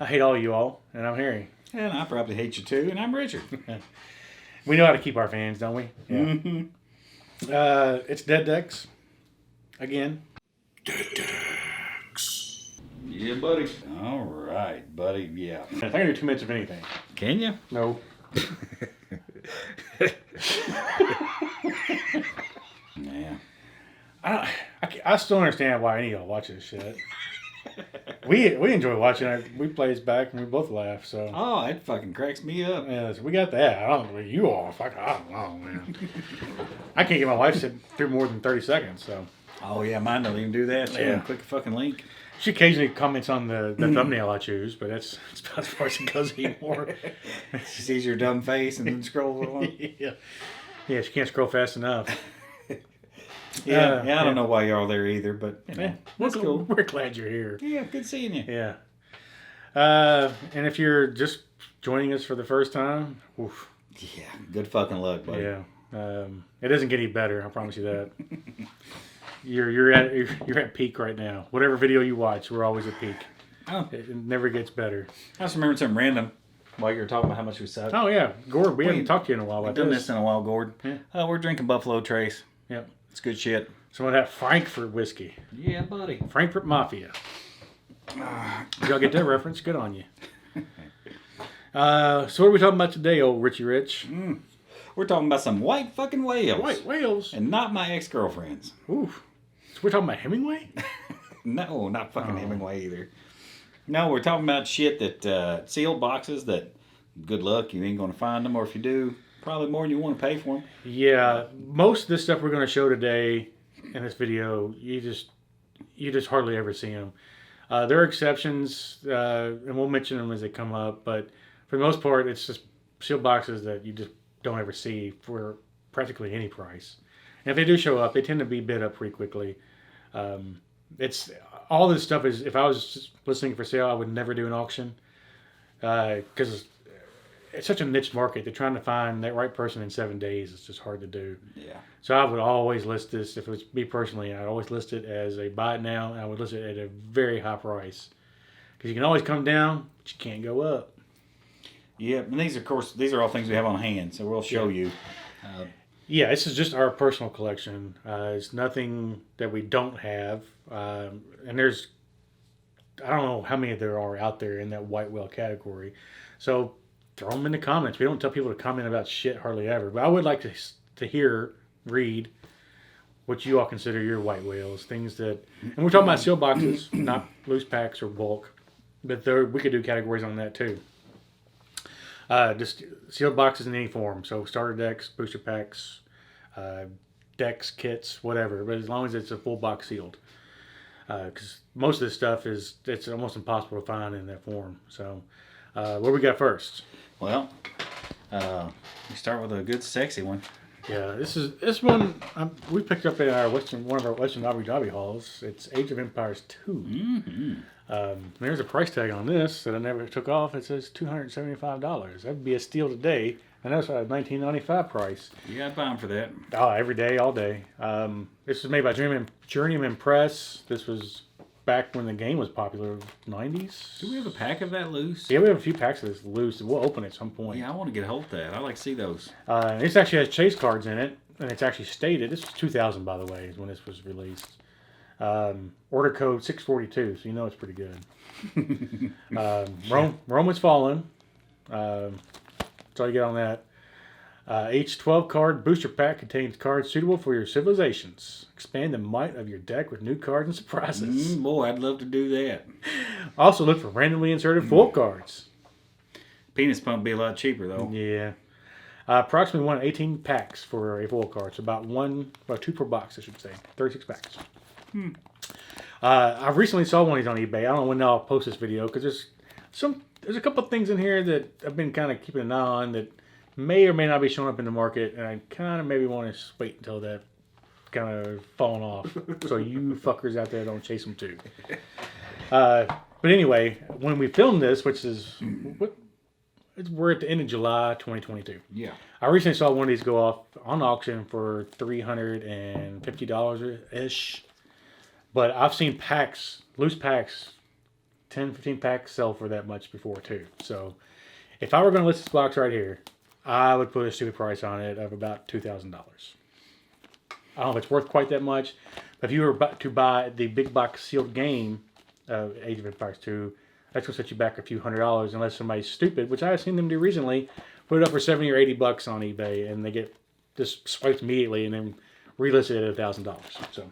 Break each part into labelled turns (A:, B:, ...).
A: I hate all you all, and I'm Harry.
B: And I probably hate you too, and I'm Richard.
A: We know how to keep our fans, don't we? Yeah.
B: Mm-hmm.
A: It's Dead Decks again.
B: Yeah, buddy. All right, buddy. Yeah.
A: I can do 2 minutes of anything.
B: Can you?
A: No.
B: Yeah.
A: I still don't understand why any of y'all watch this shit. We enjoy watching it. We play this back and we both laugh. So
B: Oh, it fucking cracks me up.
A: yeah, so we got that. I don't know you all. I don't know, man. I can't get my wife to sit through more than 30 seconds. So
B: Oh, yeah, mine don't even do that. She
A: Yeah.
B: don't click a fucking link.
A: she occasionally comments on the thumbnail I choose, but that's about as far as it goes anymore.
B: She sees your dumb face and then scrolls on.
A: Yeah, she can't scroll fast enough.
B: Yeah, I don't know why you're all there either, but you know,
A: Yeah,
B: that's cool.
A: We're glad you're here.
B: Yeah, good seeing you.
A: Yeah. And if you're just joining us for the first time, oof,
B: Yeah, good fucking luck, buddy.
A: yeah, it doesn't get any better. I promise you that. You're at peak right now. Whatever video you watch, we're always at peak.
B: Oh,
A: It never gets better.
B: I just remembered something random while you were talking about how much we suck.
A: Oh yeah, Gord, we haven't talked to you in a while
B: We've
A: about
B: done
A: this.
B: this in a while, Gord.
A: Yeah.
B: We're drinking Buffalo Trace.
A: Yep.
B: It's good shit.
A: Some of that Frankfurt whiskey,
B: Yeah, buddy.
A: Frankfurt Mafia. Did y'all get that reference? Good on you. So what are we talking about today, old Richie Rich?
B: We're talking about some white fucking whales.
A: White whales.
B: And not my ex-girlfriends.
A: Oof. So we're talking about Hemingway?
B: No, not fucking Hemingway either. No, we're talking about shit that sealed boxes that, good luck, you ain't going to find them. Or if you do, probably more than you want to pay for them.
A: Yeah, most of this stuff we're going to show today in this video, you just hardly ever see them. There are exceptions, and we'll mention them as they come up, but for the most part, it's just sealed boxes that you just don't ever see for practically any price. And if they do show up, they tend to be bid up pretty quickly. It's all this stuff is, if I was just listening for sale, I would never do an auction, because it's such a niche market. They're trying to find that right person in 7 days. It's just hard to do.
B: Yeah.
A: So I would always list this, if it was me personally, I'd always list it as a buy it now, and I would list it at a very high price. Because you can always come down, but you can't go up.
B: Yeah, and these are all things we have on hand, so we'll show you.
A: Yeah, this is just our personal collection. It's nothing that we don't have. And there's, I don't know how many there are out there in that white whale category. So throw them in the comments. We don't tell people to comment about shit hardly ever. But I would like to read what you all consider your white whales. Things that, and we're talking about seal boxes, not loose packs or bulk. But we could do categories on that too. Just sealed boxes in any form. So starter decks, booster packs, decks, kits, whatever. But as long as it's a full box sealed. Because most of this stuff it's almost impossible to find in that form. So what we got first?
B: Well, we start with a good sexy one.
A: Yeah, this one we picked up at one of our Western Hobby Dobby halls. It's Age of Empires 2.
B: Mm-hmm.
A: There's a price tag on this that I never took off. It says $275. That'd be a steal today. And that's a $19.95 price.
B: You got to buy them for that.
A: Oh, every day, all day. This was made by Journeyman Press. This was back when the game was popular, 90s.
B: Do we have a pack of that loose?
A: Yeah, we have a few packs of this loose. We'll open it at some point.
B: Yeah, I want to get a hold of that. I like to see those.
A: This actually has chase cards in it, and it's actually stated. This was 2000, by the way, is when this was released. Order code 642, so you know it's pretty good. Rome has fallen. That's all you get on that. Each 12 card booster pack contains cards suitable for your civilizations. Expand the might of your deck with new cards and surprises.
B: Boy, I'd love to do that.
A: Also look for randomly inserted full cards.
B: Penis pump be a lot cheaper though.
A: Yeah. Approximately 1 in 18 packs for a full card. So about 2 per box, I should say. 36 packs. I recently saw one of these on eBay. I don't know when I'll post this video because there's a couple of things in here that I've been kind of keeping an eye on that may or may not be showing up in the market, and I kind of maybe want to wait until that kind of falling off, so you fuckers out there don't chase them too. But anyway, when we filmed this, which is we're at the end of July 2022.
B: Yeah.
A: I recently saw one of these go off on auction for $350 ish, but I've seen packs, loose packs, 10, 15 packs sell for that much before too. So if I were going to list this box right here, I would put a stupid price on it of about $2,000. I don't know if it's worth quite that much, but if you were about to buy the big box sealed game of Age of Empires 2, that's going to set you back a few $100 unless somebody's stupid, which I've seen them do recently, put it up for 70 or 80 bucks on eBay and they get just swiped immediately and then relisted at $1,000. So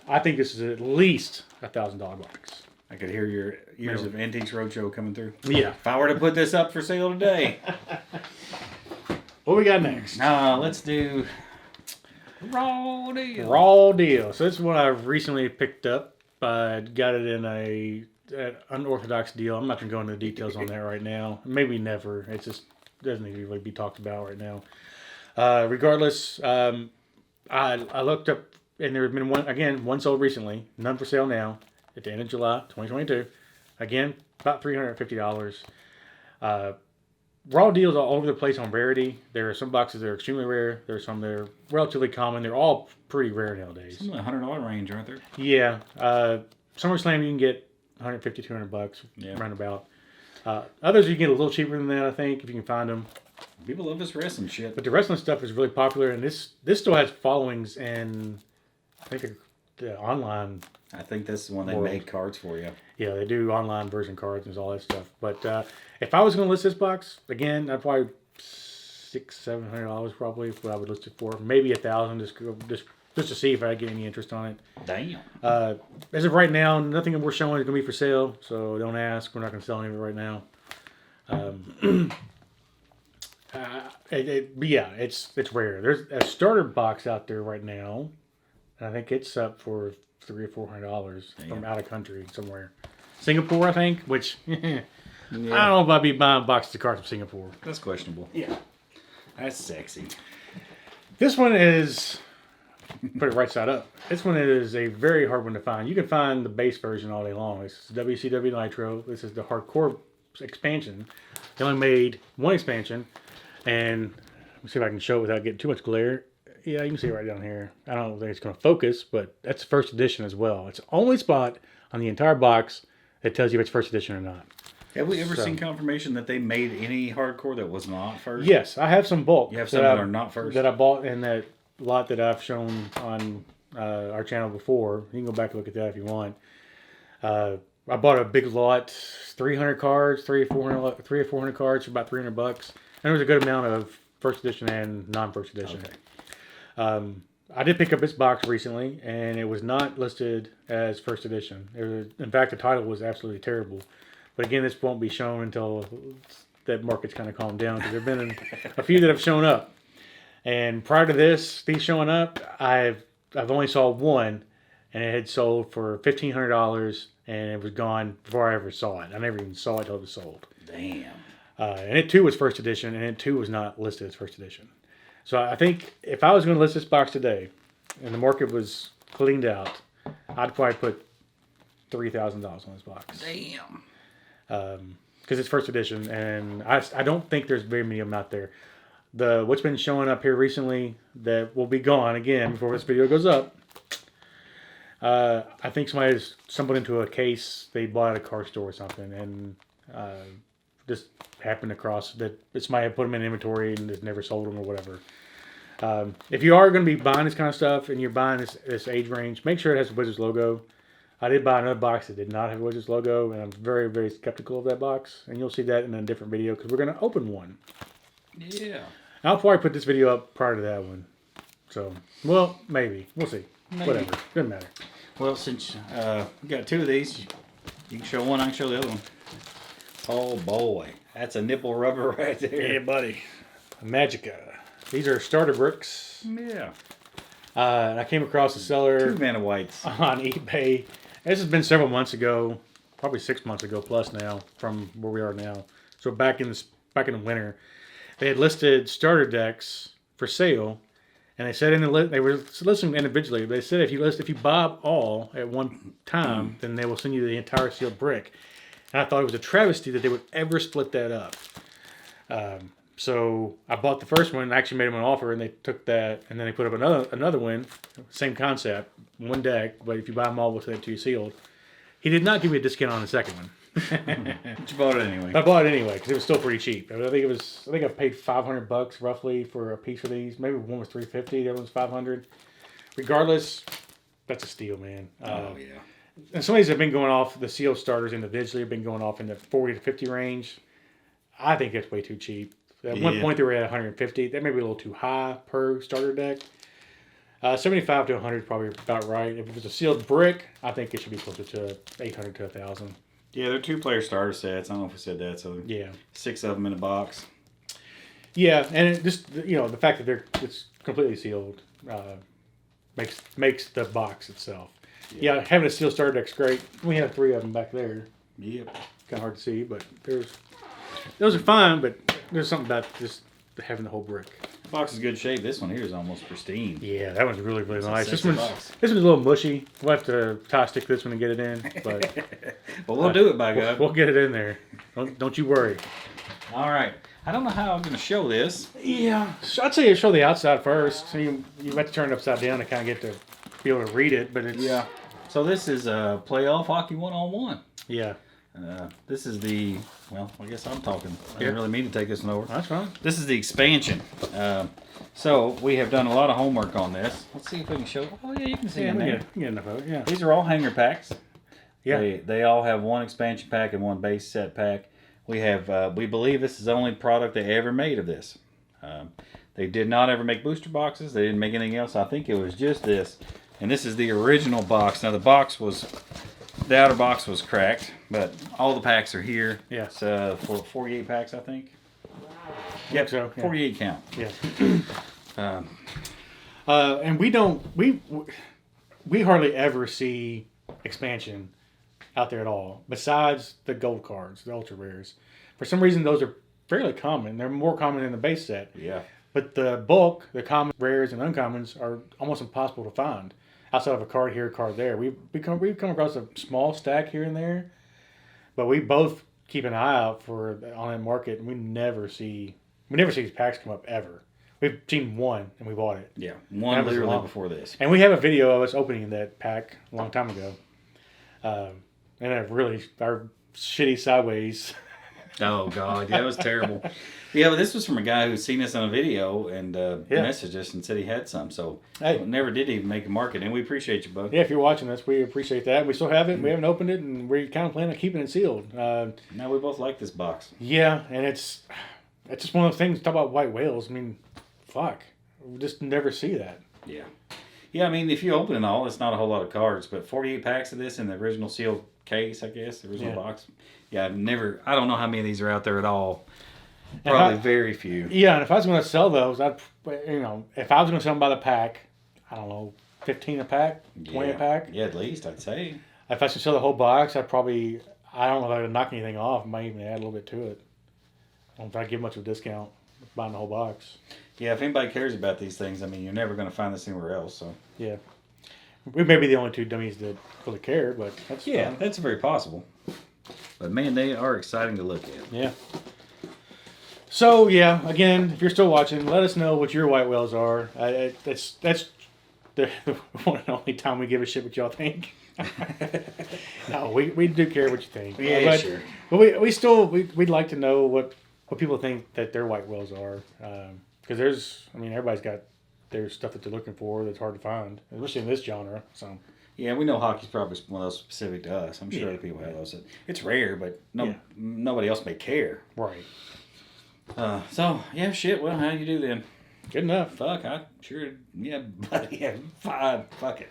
A: I think this is at least $1,000 box.
B: I could hear your years of Antiques Roadshow coming through.
A: Yeah.
B: If I were to put this up for sale today.
A: What we got next?
B: Let's do Raw Deal.
A: Raw Deal. So this is what I recently picked up. I got it in an unorthodox deal. I'm not going to go into the details on that right now. Maybe never. It just doesn't need to really be talked about right now. Regardless, I looked up, and there have been one sold recently, none for sale now, at the end of July 2022. Again, about $350. Raw deals all over the place on rarity. There are some boxes that are extremely rare. There are some that are relatively common. They're all pretty rare nowadays.
B: Some in the $100 range, aren't there?
A: Yeah. SummerSlam you can get $150, $200 roundabout. Others you can get a little cheaper than that, I think, if you can find them.
B: People love this wrestling shit.
A: But the wrestling stuff is really popular, and this still has followings in, I think, the online.
B: I think this is one they
A: world.
B: make cards for you.
A: Yeah, they do online version cards and all that stuff. But if I was going to list this box again, I'd probably $600-$700 probably is what I would list it for. Maybe $1,000 just to see if I get any interest on it.
B: Damn.
A: As of right now, nothing we're showing is going to be for sale, so don't ask. We're not going to sell any of it right now. But yeah, it's rare. There's a starter box out there right now. And I think it's up for $300 or $400 from out of country somewhere. Singapore, I think. Which I don't know if I'd be buying boxes of cards from Singapore.
B: That's questionable.
A: Yeah,
B: That's sexy.
A: this one is put it right side up. This one is a very hard one to find. You can find the base version all day long. This is WCW Nitro. This is the hardcore expansion. They only made one expansion. And let me see if I can show it without getting too much glare. Yeah, you can see it right down here. I don't think it's going to focus, but that's first edition as well. It's the only spot on the entire box that tells you if it's first edition or not.
B: Have we ever seen confirmation that they made any hardcore that was not first?
A: Yes, I have some bulk.
B: You have some that are not first?
A: That I bought in that lot that I've shown on our channel before. You can go back and look at that if you want. I bought a big lot, 300 cards, 300 or 400 cards for about $300. And there was a good amount of first edition and non-first edition. Okay. I did pick up this box recently, and it was not listed as first edition. In fact, the title was absolutely terrible. But again, this won't be shown until that market's kind of calmed down, because there have been a few that have shown up. And prior to these showing up, I've only saw one, and it had sold for $1,500, and it was gone before I ever saw it. I never even saw it until it was sold.
B: Damn.
A: And it too was first edition, and it too was not listed as first edition. So I think if I was going to list this box today, and the market was cleaned out, I'd probably put $3,000 on this box.
B: Damn.
A: Because it's first edition, and I don't think there's very many of them out there. What's been showing up here recently that will be gone again before this video goes up. I think somebody has stumbled into a case they bought at a car store or something, and just happened across that somebody had put them in inventory and just never sold them or whatever. If you are going to be buying this kind of stuff and you're buying this age range, make sure it has the Wizards logo. I did buy another box that did not have a Wizards logo, and I'm very, very skeptical of that box. And you'll see that in a different video because we're going to open one.
B: Yeah.
A: I'll probably put this video up prior to that one. So, well, maybe. We'll see.
B: Maybe.
A: Whatever. Doesn't matter.
B: Well, since we got two of these, you can show one, I can show the other one. Oh boy, that's a nipple rubber right there.
A: Yeah, buddy. Magica. These are starter bricks.
B: Yeah.
A: And I came across a seller
B: Two Vanna Whites
A: on eBay. This has been several months ago, probably 6 months ago plus now, from where we are now. So back in the winter, they had listed starter decks for sale, and they said they were listing individually. But they said if you buy all at one time, then they will send you the entire sealed brick. And I thought it was a travesty that they would ever split that up. So I bought the first one and actually made them an offer, and they took that, and then they put up another one, same concept, one deck, but if you buy them all, we'll send it to you sealed. He did not give me a discount on the second one.
B: But you bought it anyway.
A: I bought it anyway because it was still pretty cheap. I think I paid $500 roughly for a piece of these. Maybe one was $350, the other one's $500. Regardless, that's a steal, man.
B: Oh yeah.
A: And some of these have been going off. The seal starters individually have been going off in the 40 to 50 range. I think that's way too cheap. At one point they were at 150. That may be a little too high per starter deck. 75 to 100 is probably about right. If it was a sealed brick, I think it should be closer to 800 to 1,000.
B: Yeah, they're 2-player starter sets. I don't know if we said that. So
A: Yeah.
B: 6 of them in a box.
A: Yeah, and it just the fact that it's completely sealed makes the box itself. Yeah, having a sealed starter deck's great. We have 3 of them back there.
B: Yep.
A: Kind of hard to see, but those are fine. But there's something about just having the whole brick.
B: The box is good shape. This one here is almost pristine.
A: Yeah, that one's really nice. This
B: sexy
A: one's
B: box.
A: a little mushy. We'll have to tie stick this one and get it in, but
B: Well, we'll do it, by God.
A: we'll get it in there. Don't you worry.
B: All right. I don't know how I'm going to show this.
A: Yeah, so I'd say you show the outside first. So you have to turn it upside down to kind of get to be able to read it. But it's
B: So this is Playoff Hockey 1-on-1.
A: yeah,
B: This is the, well, I guess I'm talking. I
A: Yeah.
B: didn't really mean to take this one over.
A: that's fine.
B: This is the expansion. So we have done a lot of homework on this. Let's see if we can show. Oh yeah, you can see
A: Yeah,
B: in
A: we
B: there.
A: get enough of it. Yeah,
B: These are all hanger packs.
A: yeah.
B: They all have one expansion pack and one base set pack. We have we believe this is the only product they ever made of this. They did not ever make booster boxes. They didn't make anything else. I think it was just this. And this is the original box. Now the outer box was cracked, but all the packs are here.
A: Yeah.
B: It's for 48 packs, I think.
A: Yep. So yeah.
B: 48 count.
A: Yeah. And we hardly ever see expansion out there at all. Besides the gold cards, the ultra rares. For some reason, those are fairly common. They're more common in the base set.
B: Yeah.
A: But the bulk, the common rares and uncommons, are almost impossible to find. Outside of a card here, a card there, we've come across a small stack here and there, but we both keep an eye out for on that market, and we never see these packs come up ever. We've seen one, and we bought it,
B: Yeah.
A: That
B: One
A: was
B: literally
A: long.
B: before this.
A: and we have a video of us opening that pack a long time ago, and our shitty sideways.
B: Oh God, yeah, it was terrible. Yeah, but this was from a guy who'd seen us on a video and messaged us and said he had some. So
A: Hey.
B: never did even make a market, and we appreciate you, bud.
A: Yeah, if you're watching this, we appreciate that. We still have it. We haven't opened it, and we kind of plan on keeping it sealed.
B: Now we both like this box.
A: Yeah, and it's just one of those things. Talk about white whales. I mean, fuck, we just never see that.
B: Yeah. Yeah, I mean, if you open it all, it's not a whole lot of cards, but 48 packs of this in the original sealed case, I guess, the original
A: Yeah.
B: box. Yeah, I don't know how many of these are out there at all.
A: And
B: Probably very few.
A: Yeah, and if I was going to sell those, if I was going to sell them by the pack, I don't know, 15 a pack, 20 a pack.
B: Yeah, at least, I'd say.
A: If I should sell the whole box, I don't know if I would knock anything off. I might even add a little bit to it. I don't think I'd give much of a discount buying the whole box.
B: Yeah, if anybody cares about these things, I mean, you're never going to find this anywhere else, so.
A: Yeah. We may be the only two dummies that really care, but that's fine.
B: That's very possible. But man, they are exciting to look at.
A: Yeah. So yeah, again, if you're still watching, let us know what your white whales are. That's the one and only time we give a shit what y'all think. No, we do care what you think.
B: Yeah,
A: but,
B: sure.
A: But we'd like to know what people think that their white whales are, because everybody's got their stuff that they're looking for that's hard to find, especially in this genre. So.
B: Yeah, we know hockey's probably one of those specific to us. I'm sure
A: Yeah.
B: other people have those. It's rare, but
A: Yeah.
B: nobody else may care.
A: Right.
B: So, yeah, shit. Well, how you do then?
A: Good enough.
B: Fuck, I sure, yeah, buddy, yeah, fine. Fuck it.